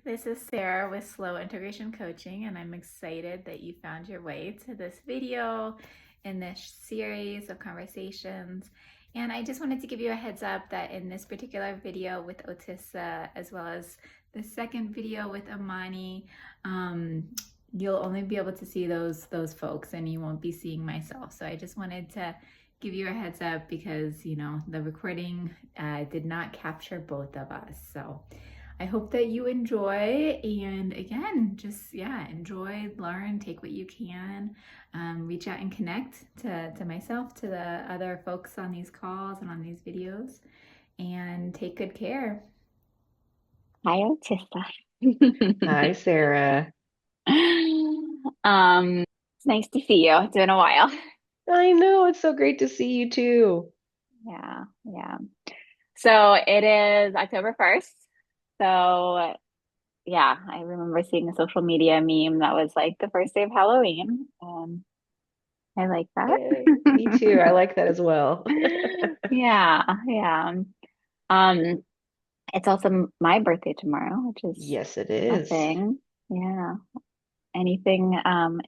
This is Sarah with Slow Integration Coaching, and I'm excited that you found your way to this video in this series of conversations. And I just wanted to give you a heads up that in this particular video with Otisa, as well as the second video with Amani, you'll only be able to see those folks, and you won't be seeing myself. So I just wanted to give you a heads up because the recording did not capture both of us. So I hope that you enjoy, and again, just enjoy, learn, take what you can, reach out and connect to myself, to the other folks on these calls and on these videos, and take good care. Hi, Otisa. Hi, Sarah. It's nice to see you. It's been a while. I know, it's so great to see you too. Yeah, yeah. So it is October 1st. So yeah, I remember seeing a social media meme that was like the first day of Halloween. I like that. Yay, me too. I like that as well. Yeah, yeah. Um, it's also my birthday tomorrow, which is Yes, it a is. thing. Yeah. Anything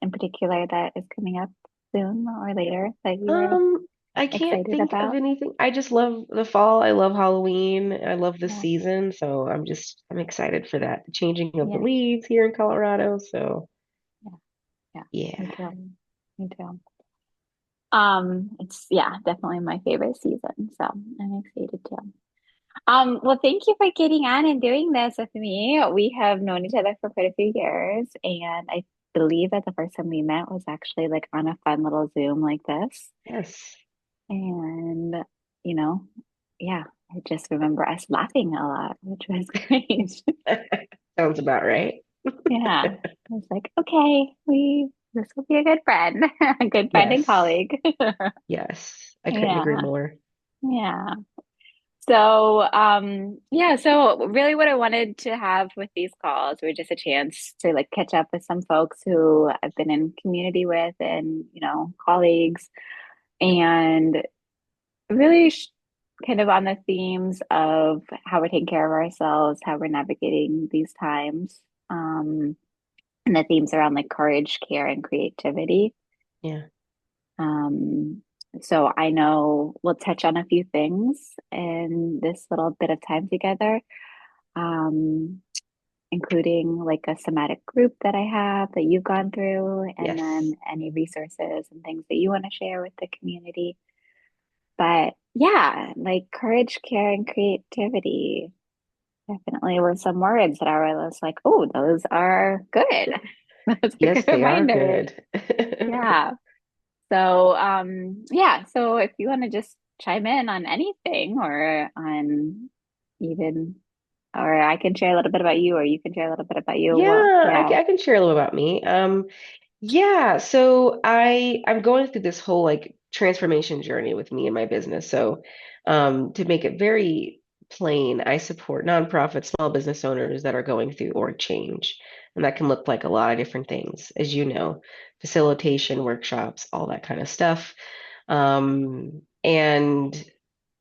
in particular that is coming up soon or later that you're Um, I can't excited think of about? anything. I just love the fall. I love Halloween. I love the Yeah, season. So I'm excited for that. The changing of the yeah, leaves here in Colorado. So yeah, yeah. Me yeah. too. Me too. It's yeah, definitely my favorite season. So I'm excited too. Well, thank you for getting on and doing this with me. We have known each other for quite a few years, and I believe that the first time we met was actually like on a fun little Zoom like this. Yes. And, you know, yeah, I just remember us laughing a lot, which was great. Sounds about right. Yeah. I was like, okay, this will be a good friend, a good friend and Yes. colleague. Yes. I couldn't agree Yeah. more. Yeah. So, yeah, so really what I wanted to have with these calls were just a chance to like catch up with some folks who I've been in community with and, colleagues, and really kind of on the themes of how we're taking care of ourselves, how we're navigating these times, and the themes around like courage, care, and creativity. Yeah. Um, so I know we'll touch on a few things in this little bit of time together, um, including like a somatic group that I have that you've gone through, and then Yes. any resources and things that you want to share with the community. But yeah, like courage, care, and creativity definitely were some words that I was like, oh, those are good. Those are Yes, good they are reminders. good. Yeah. So, yeah. So if you want to just chime in on anything or on even, or I can share a little bit about you, or you can share a little bit about you. Well, Yeah, yeah. I can share a little about me. Yeah, so I'm going through this whole like transformation journey with me and my business. So, to make it very plain, I support nonprofit small business owners that are going through org change. And that can look like a lot of different things, as you know, facilitation, workshops, all that kind of stuff. And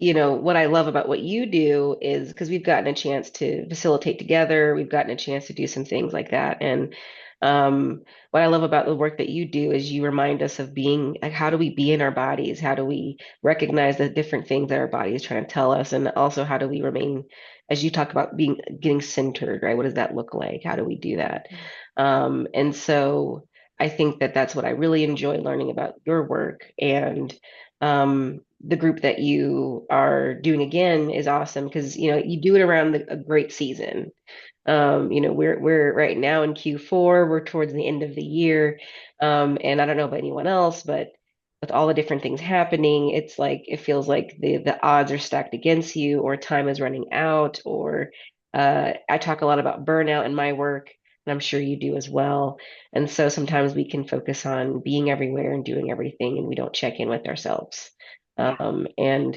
what I love about what you do is because we've gotten a chance to facilitate together, we've gotten a chance to do some things like that. And what I love about the work that you do is you remind us of being like, how do we be in our bodies? How do we recognize the different things that our body is trying to tell us? And also, how do we remain, as you talk about getting centered, right? What does that look like? How do we do that? And so I think that that's what I really enjoy learning about your work. And the group that you are doing again is awesome because you do it around a great season. We're right now in Q4. We're towards the end of the year, and I don't know about anyone else, but with all the different things happening, it's like it feels like the odds are stacked against you, or time is running out, or I talk a lot about burnout in my work, and I'm sure you do as well. And so sometimes we can focus on being everywhere and doing everything, and we don't check in with ourselves. Yeah. And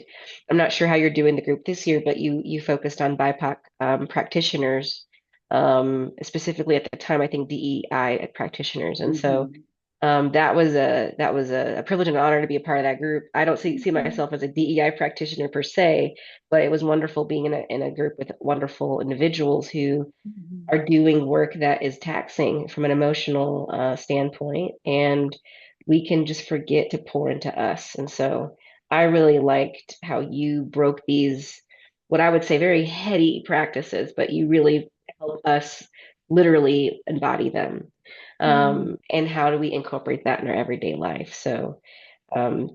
I'm not sure how you're doing the group this year, but you focused on BIPOC practitioners, specifically at the time, I think DEI practitioners. And so Hmm. That was a privilege and honor to be a part of that group. I don't see Mhm. myself as a DEI practitioner per se, but it was wonderful being in a group with wonderful individuals who Mhm. are doing work that is taxing from an emotional standpoint, and we can just forget to pour into us. And so I really liked how you broke these, what I would say, very heady practices, but you really help us literally embody them. Yeah. And how do we incorporate that in our everyday life? So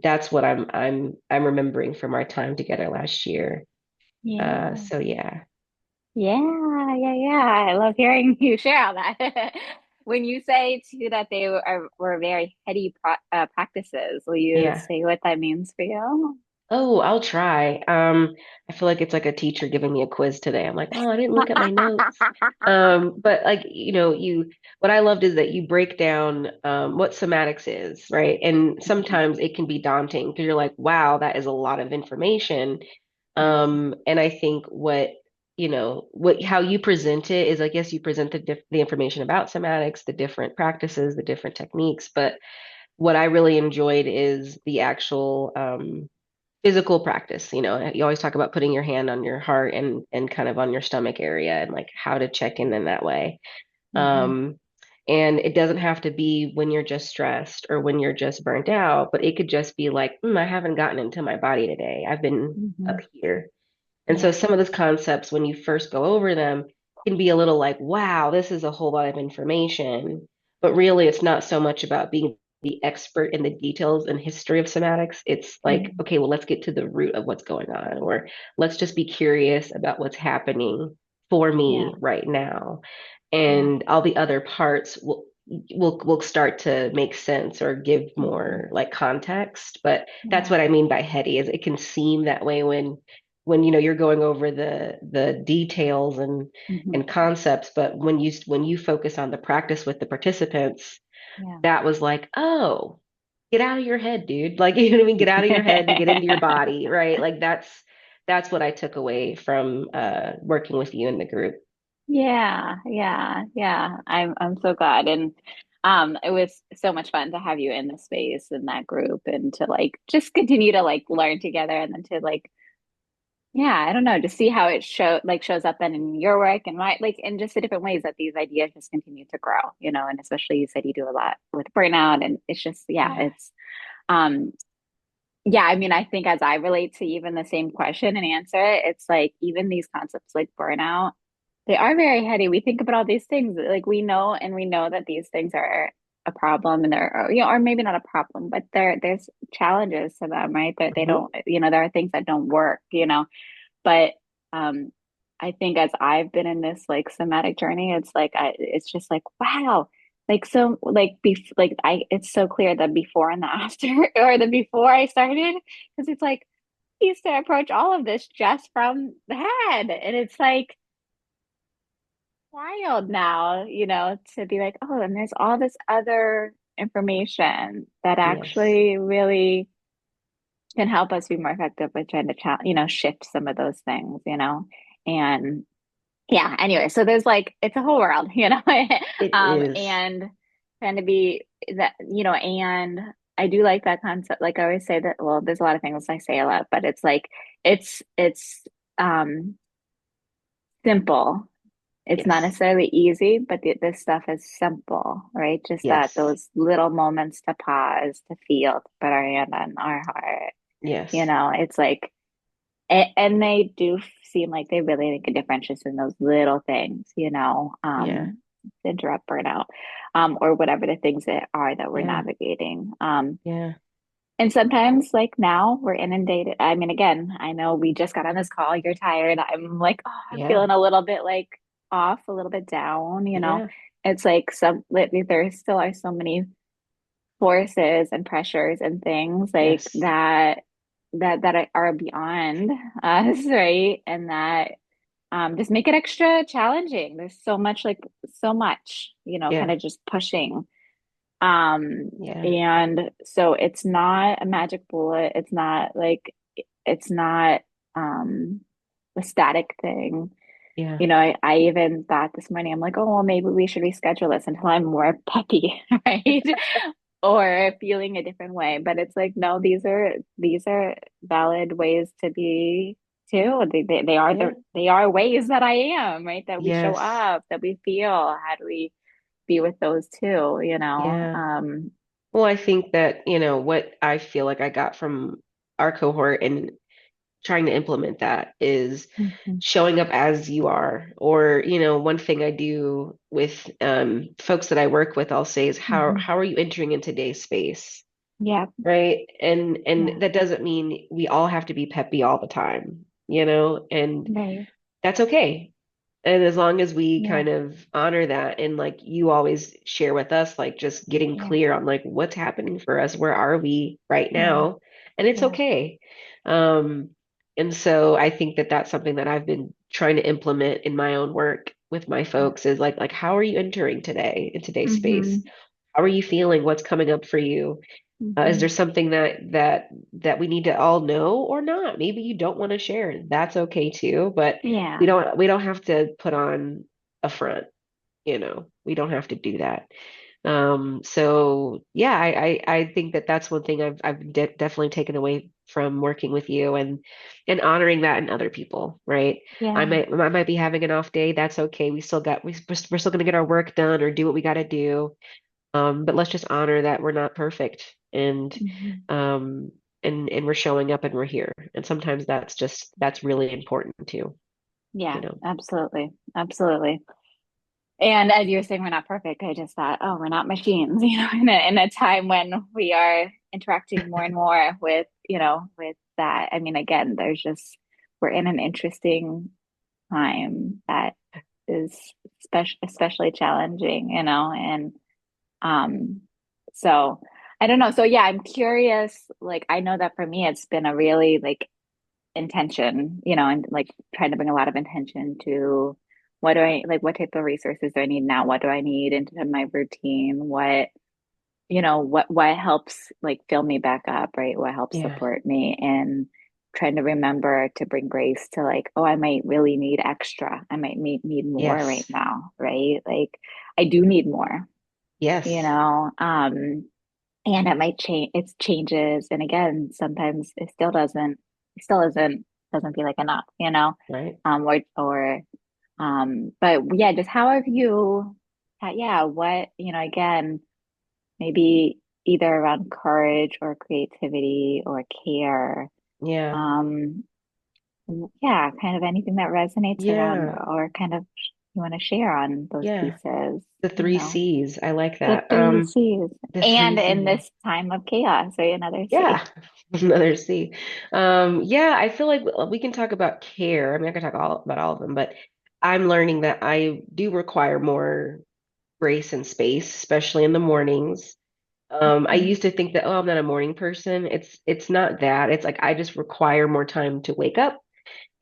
that's what I'm remembering from our time together last year. Yeah. So yeah, Yeah, yeah, yeah. I love hearing you share all that. When you say too that they were very heady practices, will you yeah. say what that means for you? Oh, I'll try. I feel like it's like a teacher giving me a quiz today. I'm like, oh, I didn't look at my notes. But like, what I loved is that you break down what somatics is, right? And sometimes it can be daunting because you're like, wow, that is a lot of information. Mhm. And I think how you present it is, I guess you present the information about somatics, the different practices, the different techniques. But what I really enjoyed is the actual physical practice. You always talk about putting your hand on your heart and kind of on your stomach area and like how to check in that way. Mhm. Um, and it doesn't have to be when you're just stressed or when you're just burnt out, but it could just be like, I haven't gotten into my body today. I've been up Mhm. here. And so Yeah. some of those concepts, when you first go over them, can be a little like, wow, this is a whole lot of information. But really, it's not so much about being the expert in the details and history of somatics. It's like, Mhm. okay, well, let's get to the root of what's going on, or let's just be curious about what's happening for Yeah. me right now. Yeah. And all the other parts will start to make sense or give Mhm. more like context. But that's Yeah. what I mean by heady, is it can seem that way when you're going over the details Mhm. and concepts, but when you focus on the practice with the participants, Yeah. that was like, oh, get out of your head, dude. Like, you know what I mean? Get out of your head and get into your body, right? Like that's what I took away from working with you in the group. Yeah, yeah, yeah. I'm so glad. And it was so much fun to have you in the space in that group and to like just continue to like learn together and then to like yeah, I don't know, to see how it shows up then in your work and my like in just the different ways that these ideas just continue to grow, and especially you said you do a lot with burnout and it's just yeah, Yeah. it's um yeah, I mean, I think as I relate to even the same question and answer it, it's like even these concepts like burnout, they are very heady. We think about all these things, like we know that these things are a problem and they're, or maybe not a problem, but there's challenges to them, right? That they Mhm. don't, there are things that don't work. But um, I think as I've been in this like somatic journey, it's just like, wow. Like so like I it's so clear the before and the after or the before I started because it's like I used to approach all of this just from the head and it's like wild now, to be like, oh, and there's all this other information that Yes. actually really can help us be more effective with trying to shift some of those things. And yeah, anyway, so there's like it's a whole world, It is. and trying to be that, and I do like that concept. Like I always say that, well, there's a lot of things I say a lot, but it's like it's um simple. It's not Yes. necessarily easy, but this stuff is simple, right? Just that Yes. those little moments to pause, to feel, to put our hand on our heart. Yes. It's like and they do seem like they really make a difference just in those little things, Yeah. to interrupt burnout, or whatever the things that are that we're Yeah. navigating. Yeah. And sometimes, like now, we're inundated. I mean, again, I know we just got on this call. You're tired. I'm like, oh, I'm Yeah. feeling a little bit like off, a little bit down. Yeah. It's like there still are so many forces and pressures and things like Yes. that are beyond us, right? And that just make it extra challenging. There's so much, kind Yeah. of just pushing. Um, Yeah. and so it's not a magic bullet. It's not um a static thing. Yeah. I even thought this morning, I'm like, oh, well, maybe we should reschedule this until I'm more peppy, right? or feeling a different way. But it's like, no, these are valid ways to be too. Yeah. They are ways that I am, right? That we show Yes. up, that we feel. How do we be with those too, you know? Yeah. Well, I think that, what I feel like I got from our cohort and trying to implement that is Mhm. showing up as you are. Or, one thing I do with folks that I work with, I'll say is Mhm. how are you entering in today's space? Yeah, Right. And yeah, that doesn't mean we all have to be peppy all the time, and right. that's okay. And as long as we Yeah, kind of honor that and like you always share with us, like just getting yeah, clear on like what's happening for us, where are we right yeah, now? And it's yeah, okay. Um, and so I think that that's something that I've been trying to implement in my own work with my yeah. folks is like how are you entering today in today's space? Hmm. How are you feeling? What's coming up for you? Is there Hmm. something that we need to all know or not? Maybe you don't want to share. That's okay too, but we Yeah, don't have to put on a front, We don't have to do that. So yeah, I think that that's one thing I've definitely taken away from working with you and honoring that in other people, right? yeah. I might be having an off day. That's okay. We're still gonna get our work done or do what we got to do. But let's just honor that we're not perfect Hmm. um and we're showing up and we're here. And sometimes that's really important too, Yeah, you know. absolutely. Absolutely. And as you were saying, we're not perfect. I just thought, oh, we're not machines, in a time when we are interacting more and more with, with that. I mean, again, we're in an interesting time that is especially challenging, and um, so I don't know. So yeah, I'm curious. Like, I know that for me, it's been a really like intention, and like trying to bring a lot of intention to what do I like, what type of resources do I need now? What do I need into my routine? What helps like fill me back up, right? What helps Yeah. support me? And trying to remember to bring grace to like, oh, I might really need extra. I might need more right Yes. now, right? Like I do need more, you Yes. know? And it might change, it changes. And again, sometimes it still doesn't feel like enough, Right. but yeah, just how have you, yeah, what, again, maybe either around courage or creativity or care, Yeah. um, yeah, kind of anything that resonates around Yeah. or kind of you want to share on those Yeah. pieces, The three C's. I like the that. three C's. The three And in C's. this time of chaos, right? Another Yeah. C. Another C. Yeah, I feel like we can talk about care. I mean, I can talk about all of them, but I'm learning that I do require more grace and space, especially in the mornings. I Mhm. used to think that, oh, I'm not a morning person. It's not that. It's like I just require more time to wake up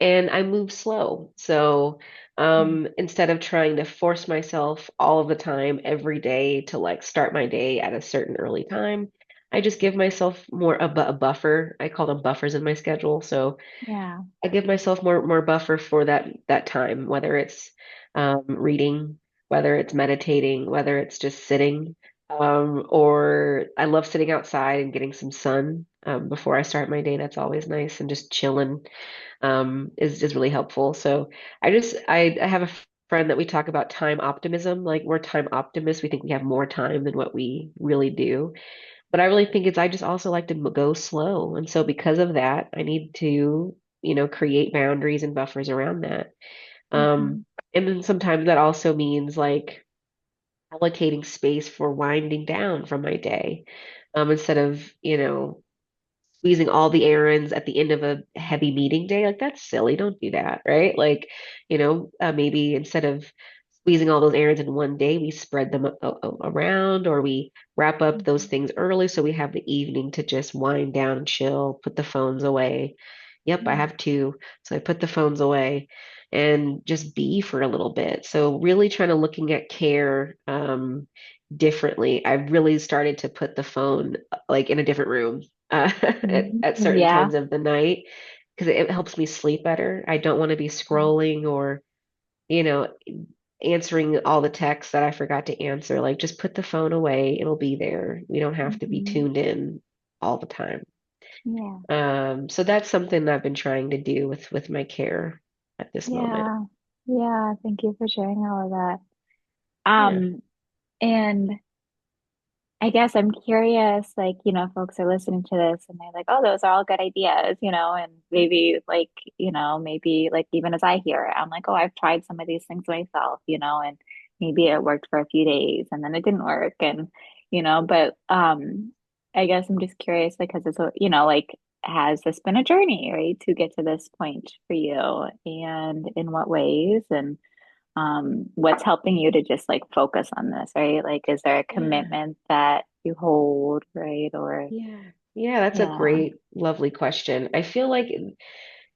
and I move slow. So Yeah. instead of trying to force myself all of the time every day to like start my day at a certain early time, I just give myself more a buffer. I call them buffers in my schedule. So Yeah. I give myself more buffer for that time, whether it's reading, whether it's meditating, whether it's just sitting, or I love sitting outside and getting some sun before I start my day. That's always nice, and just chilling is really helpful. So I have a friend that we talk about time optimism. Like we're time optimists. We think we have more time than what we really do. But I really think I just also like to go slow. And so because of that, I need to, create boundaries and buffers around that. Um, Hmm. and then sometimes that also means like allocating space for winding down from my day. Instead of, squeezing all the errands at the end of a heavy meeting day. Like that's silly. Don't do that, right? Like, maybe instead of squeezing all those errands in one day, we spread them around or we wrap up those Hmm. things early so we have the evening to just wind down and chill, put the phones away. Yep, I Yeah. have two. So I put the phones away and just be for a little bit. So really trying to looking at care differently. I've really started to put the phone like in a different room Hmm. at certain Yeah. times of the night because it helps me sleep better. I don't want to be Yeah. scrolling or, you know, answering all the texts that I forgot to answer. Like, just put the phone away. It'll be there. We don't have to be Mhm. tuned in all the time. Yeah. So that's something that I've been trying to do with my care at this moment. Yeah. Yeah. Thank you for sharing all of that. Yeah. And I guess I'm curious, like, folks are listening to this and they're like, oh, those are all good ideas, and maybe like, maybe like even as I hear it, I'm like, oh, I've tried some of these things myself, and maybe it worked for a few days and then it didn't work. And, but I guess I'm just curious because it's, like, has this been a journey, right, to get to this point for you and in what ways? And what's helping you to just like focus on this, right? Like, is there a Yeah. commitment that you hold, right? Or, Yeah. Yeah, that's a yeah. great, lovely question. I feel like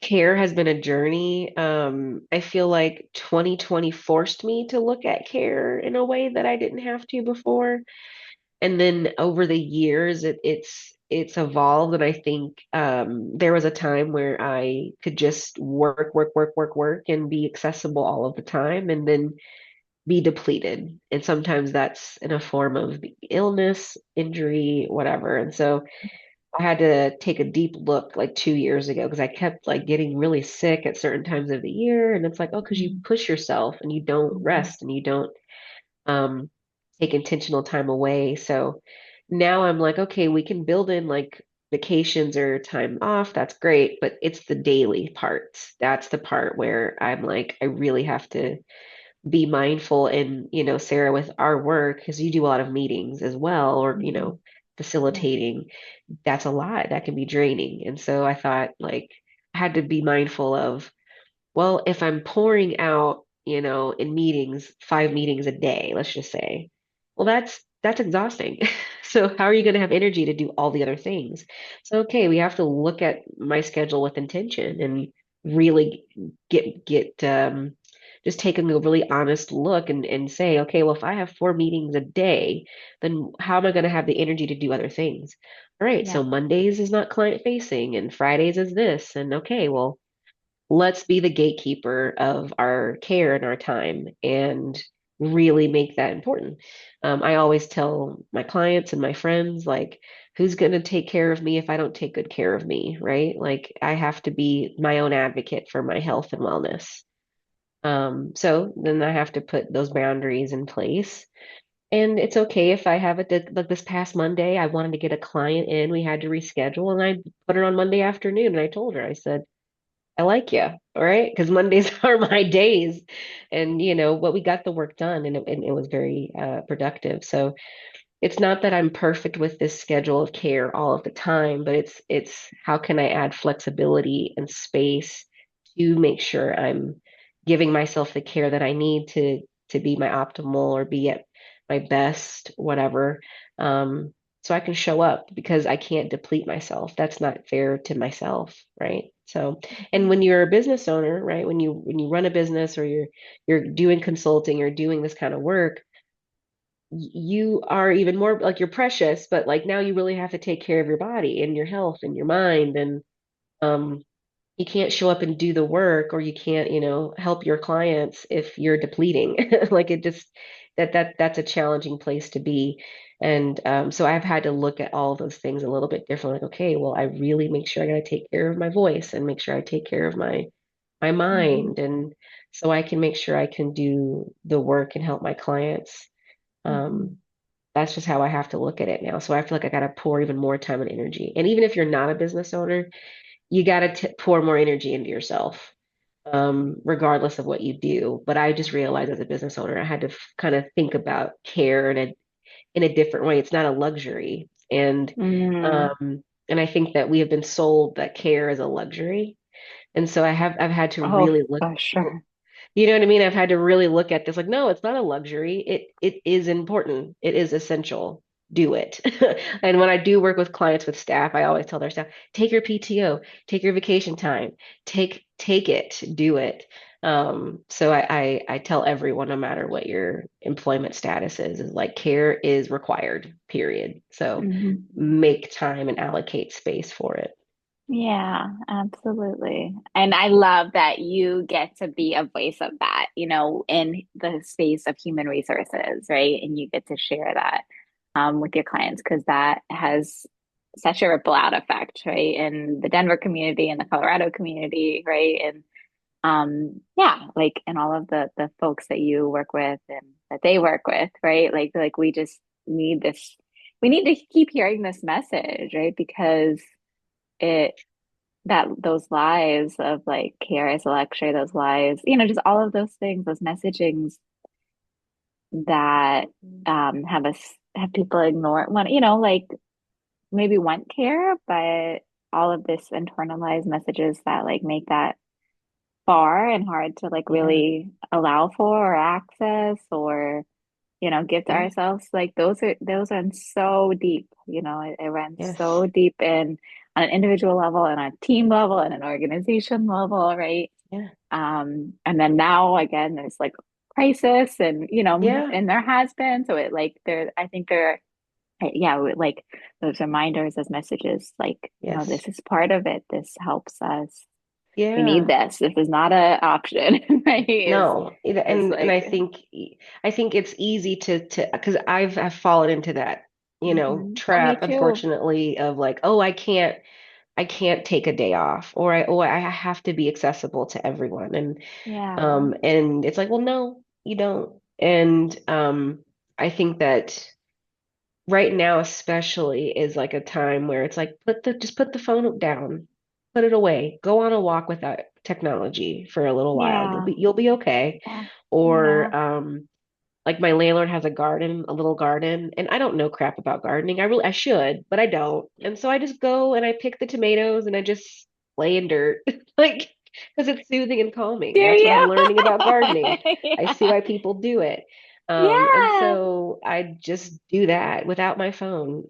care has been a journey. I feel like 2020 forced me to look at care in a way that I didn't have to before. And then over the years, it's evolved. And I think there was a time where I could just work, work, work, work, work, and be accessible all of the time, and then be depleted. And sometimes that's in a form of illness, injury, whatever. And so I had to take a deep look like 2 years ago because I kept like getting really sick at certain times of the year. And it's like, oh, because you Mhm. push yourself and you don't Mhm. rest and you don't um, take intentional time away. So now I'm like, okay, we can build in like vacations or time off. That's great. But it's the daily parts. That's the part where I'm like, I really have to be mindful. And, Sarah, with our work, because you do a lot of meetings as well, or, Mhm. Yeah. facilitating, that's a lot. That can be draining. And so I thought like I had to be mindful of, well, if I'm pouring out, in meetings, 5 meetings a day, let's just say, well, that's exhausting. So how are you going to have energy to do all the other things? So okay, we have to look at my schedule with intention and really get just taking a really honest look and say, okay, well, if I have 4 meetings a day, then how am I going to have the energy to do other things? All right, Yeah. so Mondays is not client facing and Fridays is this. And okay, well, let's be the gatekeeper of our care and our time and really make that important. I always tell my clients and my friends, like, who's going to take care of me if I don't take good care of me, right? Like, I have to be my own advocate for my health and wellness. So then I have to put those boundaries in place. And it's okay if I have it like this past Monday, I wanted to get a client in. We had to reschedule, and I put her on Monday afternoon. And I told her, I said, I like you, all right? Because Mondays are my days, and but we got the work done, and it was very productive. So it's not that I'm perfect with this schedule of care all of the time, but it's how can I add flexibility and space to make sure I'm giving myself the care that I need to be my optimal or be at my best, whatever. So I can show up because I can't deplete myself. That's not fair to myself, right? So, and Mhm. when you're a business owner, right, when you run a business or you're doing consulting or doing this kind of work, you are even more like you're precious, but like now you really have to take care of your body and your health and your mind. And um, you can't show up and do the work or you can't, help your clients if you're depleting. Like it just that's a challenging place to be. And so I've had to look at all those things a little bit different. Like, okay, well, I really make sure I gotta take care of my voice and make sure I take care of my Mhm. mind, and so I can make sure I can do the work and help my clients. Um, Mhm. that's just how I have to look at it now. So I feel like I got to pour even more time and energy. And even if you're not a business owner, you got to pour more energy into yourself, regardless of what you do. But I just realized as a business owner, I had to kind of think about care in a different way. It's not a luxury, Mhm. and I think that we have been sold that care is a luxury. And so I've had to Oh, really look. for sure. You know what I mean? I've had to really look at this like, no, it's not a luxury. It is important. It is essential. Do it. And when I do work with clients with staff, I always tell their staff, take your PTO, take your vacation time, take it, do it. So I tell everyone, no matter what your employment status is like care is required, period. So Mhm. make time and allocate space for it. Yeah, absolutely. And I love that you get to be a voice of that, in the space of human resources, right? And you get to share that with your clients because that has such a ripple out effect, right? In the Denver community and the Colorado community, right? And yeah, like and all of the folks that you work with and that they work with, right? Like we just need this, we need to keep hearing this message, right? Because it that those lives of like care as a lecture, those lives, just all of those things, those messagings that have people ignore want, like maybe want care, but all of this internalized messages that like make that far and hard to like Yeah. really allow for or access or give to Yeah. ourselves, like those are so deep, it runs Yes. so deep in on an individual level and on a team level and an organization level, right? Yeah. And then now again there's like crisis and Yeah. and there has been, so it like there I think there yeah, like those reminders as messages, like Yes. this is part of it, this helps us, we need Yeah. this is not an option, right? No, Is and like I think it's easy to because I've fallen into that, Oh, me trap, too. unfortunately, of like, oh, I can't take a day off, or I have to be accessible to everyone, Yeah, and it's like, well, no, you don't, and I think that right now especially is like a time where it's like just put the phone down, put it away, go on a walk without technology for a little while. yeah, You'll be okay. yeah, yeah. Or like my landlord has a garden, a little garden, and I don't know crap about gardening. I should, but I don't. And so I just go and I pick the tomatoes and I just lay in dirt. Like because it's soothing and Do calming. That's what I'm you? learning about gardening. I see Yeah. why people do it. And Yeah. so I just do that without my phone,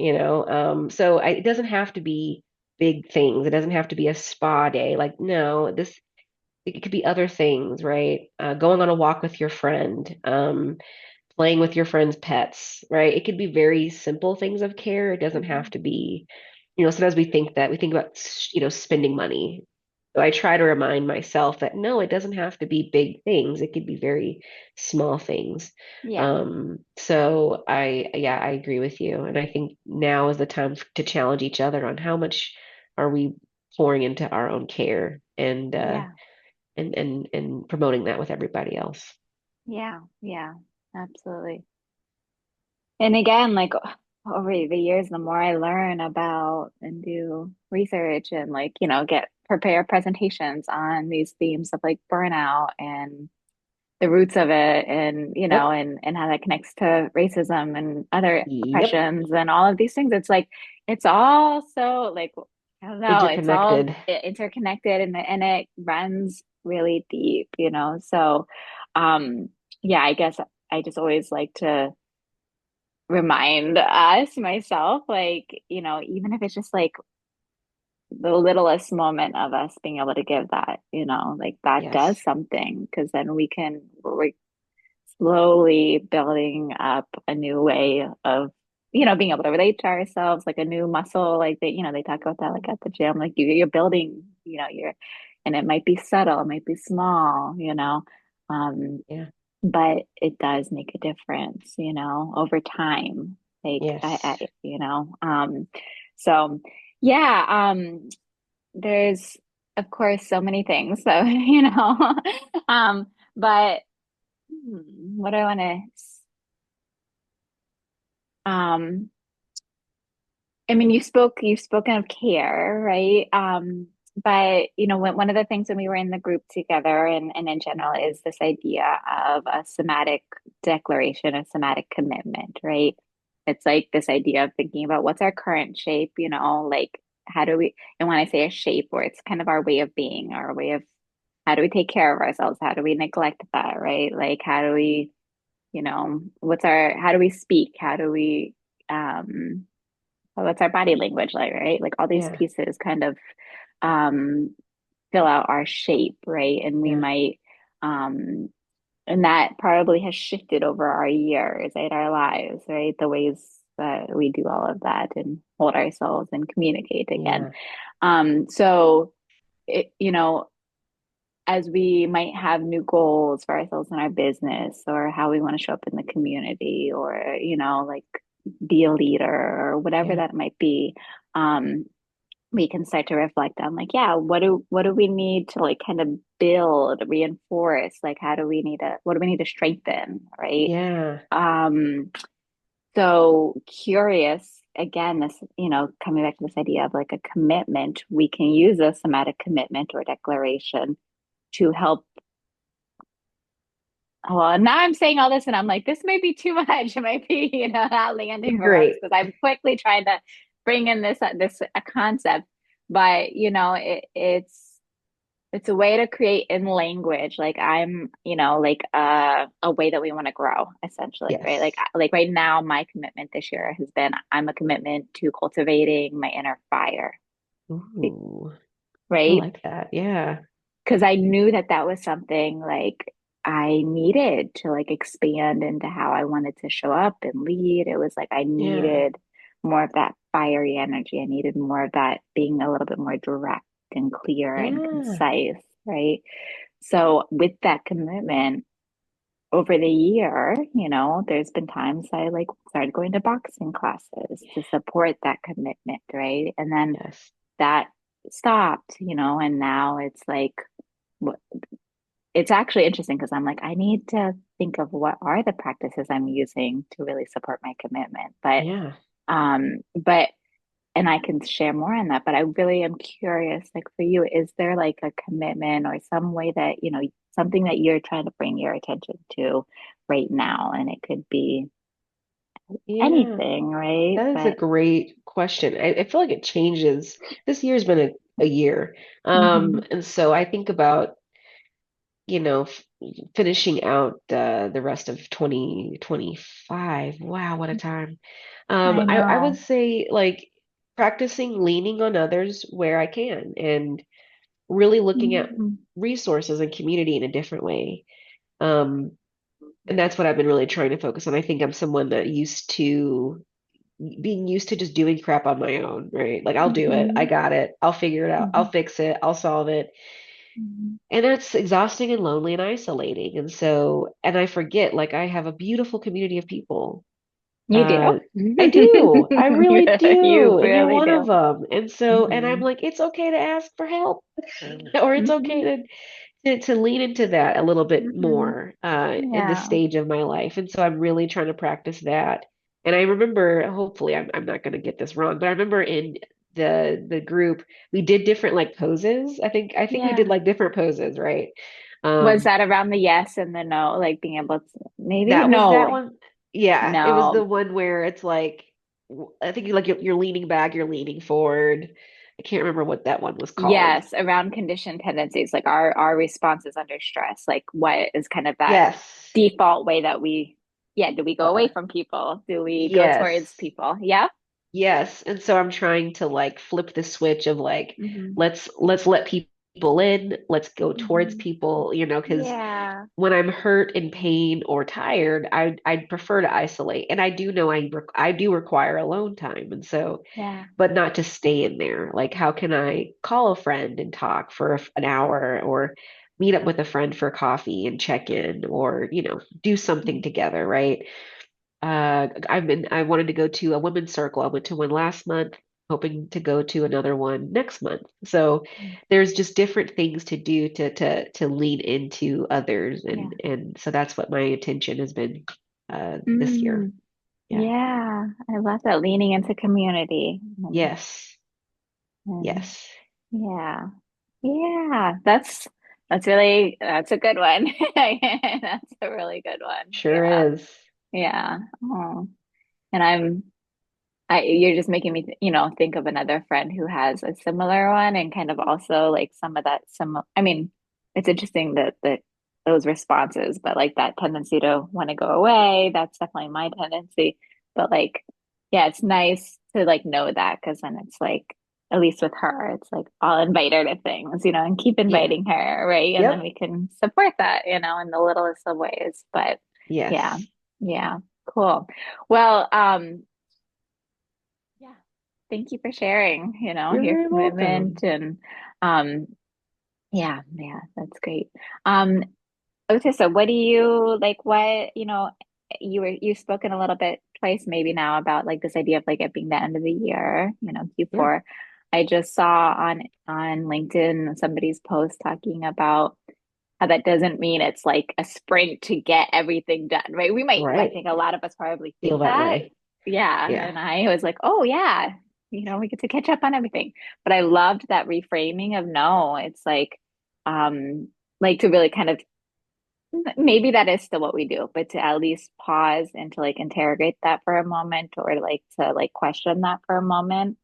So it doesn't have to be big things. It doesn't have to be a spa day. Like, no, it could be other things, right? Going on a walk with your friend, playing with your friend's pets, right? It could be very simple things of care. It doesn't have Mhm. to be, sometimes we think about, spending money. So I try to remind myself that no, it doesn't have to be big things. It could be very small things. Yeah. So yeah, I agree with you. And I think now is the time to challenge each other on how much are we pouring into our own care Yeah. and promoting that with everybody else. Yeah. Yeah. Absolutely. And again, like over the years, the more I learn about and do research and like, get prepare presentations on these themes of like burnout and the roots of it and Yep. and how that connects to racism and other Yep. oppressions and all of these things, it's like it's all so like I don't know, it's all Interconnected. interconnected and it runs really deep, so um yeah, I guess I just always like to remind us myself, like even if it's just like the littlest moment of us being able to give that, like that does Yes. something because then we're slowly building up a new way of being able to relate to ourselves, like a new muscle, like they talk about that like at the gym, like you're building, you're and it might be subtle, it might be small, um Yeah. but it does make a difference, over time, like Yes. so yeah, there's of course so many things, so but what do I want to um I mean, you've spoken of care, right? But one of the things when we were in the group together and in general is this idea of a somatic declaration, a somatic commitment, right? It's like this idea of thinking about what's our current shape, like how do we, and when I say a shape, where it's kind of our way of being, our way of how do we take care of ourselves? How do we neglect that, right? Like how do we, what's our, how do we speak? How do we, um, what's our body language like, right? Like all these Yeah. pieces kind of um fill out our shape, right? And we Yeah. might and that probably has shifted over our years, right? Our lives, right? The ways that we do all of that and hold ourselves and communicate again. Yeah. So it, as we might have new goals for ourselves in our business or how we want to show up in the community or, like be a leader or whatever Yeah. that might be, um, we can start to reflect on like, yeah, what do we need to like kind of build, reinforce? Like how do we need to what do we need to strengthen, right? Yeah. Um, so curious, again, this, coming back to this idea of like a commitment, we can use a somatic commitment or declaration to help. Well, now I'm saying all this and I'm like, this may be too much. It might be, not landing for us Great. because I'm quickly trying to bring in this a concept, but it's a way to create in language. Like I'm, like a way that we want to grow essentially, right? Yes. Like right now, my commitment this year has been I'm a commitment to cultivating my inner fire, Ooh, I right? like that. Yeah. Because I knew that that was something like I needed to like expand into how I wanted to show up and lead. It was like I Yeah. needed more of that fiery energy. I needed more of that being a little bit more direct and clear and Yeah. concise, right? So with that commitment over the year, there's been times I like started going to boxing classes to support that commitment, right? And then Yes. that stopped, and now it's like it's actually interesting because I'm like, I need to think of what are the practices I'm using to really support my commitment. Yeah. But and I can share more on that, but I really am curious, like for you, is there like a commitment or some way that, something that you're trying to bring your attention to right now? And it could be Yeah. anything, right? That is a But great question. I feel like it changes. This year's been a year. hmm And so I think about, finishing out the rest of 2025. Wow, what a time. I I would know. say like practicing leaning on others where I can and really looking at hmm resources and community in a different way. Um, and that's what I've been really trying to focus on. I think I'm someone that used to being used to just doing crap on my own, right? Like I'll do it. I hmm got it. I'll figure it out. I'll hmm fix it. I'll solve it. hmm And that's exhausting and lonely and isolating. And so, and I forget, like I have a beautiful community of people. You do. Uh, I do. I really You do. And you're really one of do. them. And so, and I'm hmm like, it's okay to ask for help, or it's okay hmm to lean into that a little bit hmm more in this Yeah. stage of my life. And so I'm really trying to practice that. And I remember, hopefully I'm not going to get this wrong, but I remember in the group we did different like poses. I think we did Yeah. like different poses, right? Was Um that around the yes and the no, like being able to maybe that was that no, one. Yeah, it was the no. one where it's like I think like you're leaning back, you're leaning forward. I can't remember what that one was called. Yes, around conditioned tendencies, like our responses under stress, like what is kind of that Yes. default way that yeah, do we go away Uh, from people? Do we go towards yes. people? Yeah. Yes. And so I'm trying to like flip the switch of like, hmm let's let people in, let's go towards hmm people, because Yeah. when I'm hurt, in pain, or tired, I'd prefer to isolate. And I do know I do require alone time. And so, Yeah. but not to stay in there. Like, how can I call a friend and talk for an hour or meet up with a friend for coffee and check in or, do something together, right? I wanted to go to a women's circle. I went to one last month, hoping to go to another one next month. So there's just different things to do to lean into others, and Yeah. and so that's what my attention has been this year. Mm, Yeah. yeah. I love that leaning into community. Yes. And Yes. yeah. Yeah. That's a good one. That's a really good one. Sure Yeah. is. Yeah. Oh. And you're just making me, think of another friend who has a similar one and kind of also like some of that I mean, it's interesting that those responses, but like that tendency to want to go away, that's definitely my tendency. But like, yeah, it's nice to like know that because then it's like, at least with her, it's like I'll invite her to things, and keep Yeah. inviting her, right? And then Yep. we can support that, in the littlest of ways. But yeah, Yes. yeah, cool. Well, yeah. Thank you for sharing, You're your very commitment welcome. and um yeah, yeah, that's great. Um Otissa, what do you like what, you've spoken a little bit twice maybe now about like this idea of like it being the end of the year, Yeah. Q4. I just saw on LinkedIn somebody's post talking about how that doesn't mean it's like a sprint to get everything done, right? I Right. think a lot of us probably Feel think that that. way. Yeah. Yeah. And I was like, oh, yeah, we get to catch up on everything. But I loved that reframing of no, it's like to really kind of maybe that is still what we do, but to at least pause and to like interrogate that for a moment or like to like question that for a moment.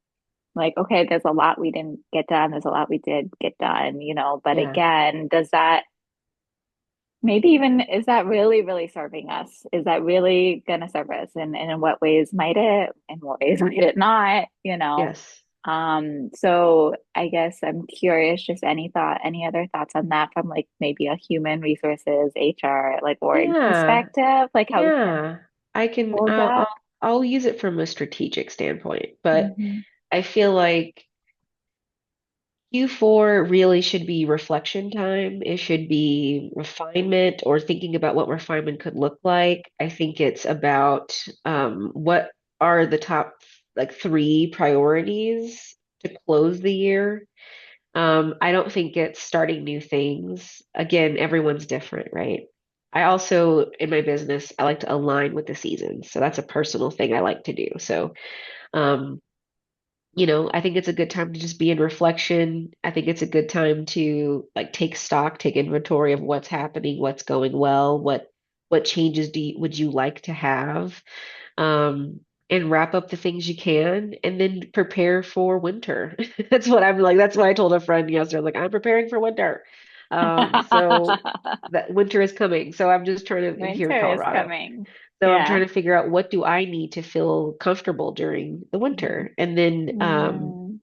Like, okay, there's a lot we didn't get done. There's a lot we did get done, but Yeah. again, does that maybe even is that really, really serving us? Is that really gonna serve us? And in what ways might it? In what ways might it not? Yes. So I guess I'm curious, just any other thoughts on that from like maybe a human resources, HR, like org Yeah. perspective, like how we can Yeah. I can hold that? I'll use it from a strategic standpoint, but Hmm. I feel like Q4 really should be reflection time. It should be refinement or thinking about what refinement could look like. I think it's about what are the top like three priorities to close the year. I don't think it's starting new things. Again, everyone's different, right? I also, in my business, I like to align with the seasons. So that's a personal thing I like to do. So, um, I think it's a good time to just be in reflection. I think it's a good time to like take stock, take inventory of what's happening, what's going well, what changes would you like to have, and wrap up the things you can, and then prepare for winter. That's what I'm like. That's what I told a friend yesterday. I was like, I'm preparing for winter. So that winter is coming. So I'm just trying to, here in Winter is Colorado. coming. So I'm Yeah. trying to figure out what do I need to feel comfortable during the winter, and then Mm,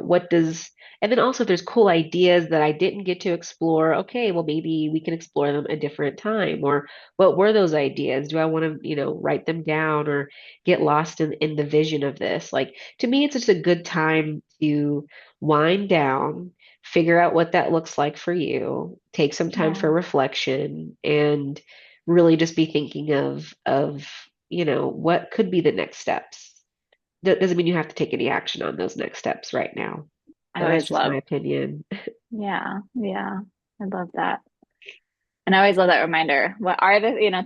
what does, and then also if there's cool ideas that I didn't get to explore, okay, well, maybe we can explore them a different time. Or what were those ideas? Do I want to, write them down or get lost in the vision of this? Like, to me, it's just a good time to wind down, figure out what that looks like for you, take some time yeah. for reflection, and really just be thinking of, what could be the next steps. Doesn't mean you have to take any action on those next steps right now. I So that's always just my love. opinion. Yeah. Yeah. I love that. And I always love that reminder. What are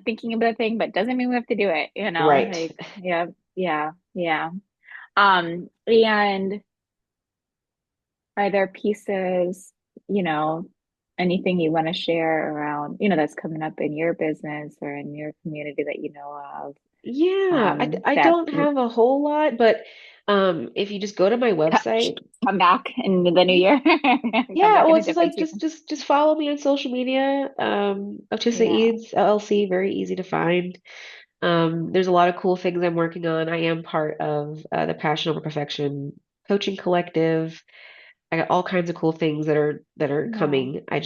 thinking about a thing, but doesn't mean we have to do it, Right. like, yeah, yeah, yeah. And are there pieces, you know, anything you want to share around, that's coming up in your business or in your community that you know of, Yeah, I that don't have a whole lot, but if you just go to my website, come back in the new year, come yeah, back well, in a it's just different like season? just follow me on social media. Otisa Yeah, Eads LLC, very easy to find. There's a lot of cool things I'm working on. I am part of the Passion Over Perfection coaching collective. I got all kinds of cool things that are yeah, coming. I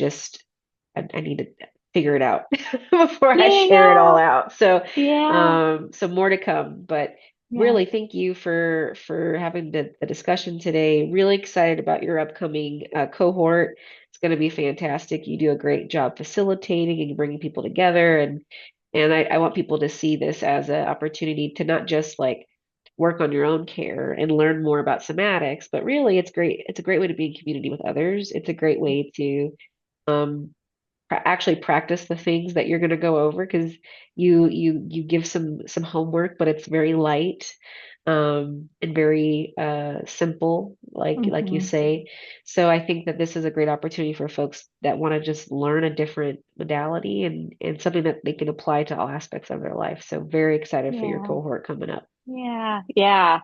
need to figure it out before I there you share it all go. out. So, Yeah, so more to come. But yeah, really, thank you for having the discussion today. Really excited about your upcoming cohort. It's going to be fantastic. You do a great job facilitating and bringing people together, and I want people to see this as an opportunity to not just like work on your own care and learn more about somatics, but really it's great. It's a great way to be in community with others. It's a great way to um, actually practice the things that you're going to go over because you give some homework, but it's very light and very simple, like you hmm, say. So I think that this is a great opportunity for folks that want to just learn a different modality and something that they can apply to all aspects of their life. So very excited for your yeah. cohort coming up. Yeah, yeah.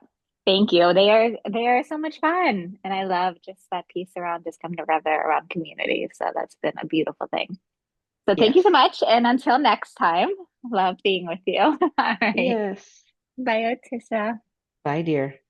Thank you. They are so much fun. And I love just that piece around just coming together around community. So that's been a beautiful thing. So thank you Yes. so much. And until next time, love being with you. All right. Yes. Bye, Otisha. Bye, dear.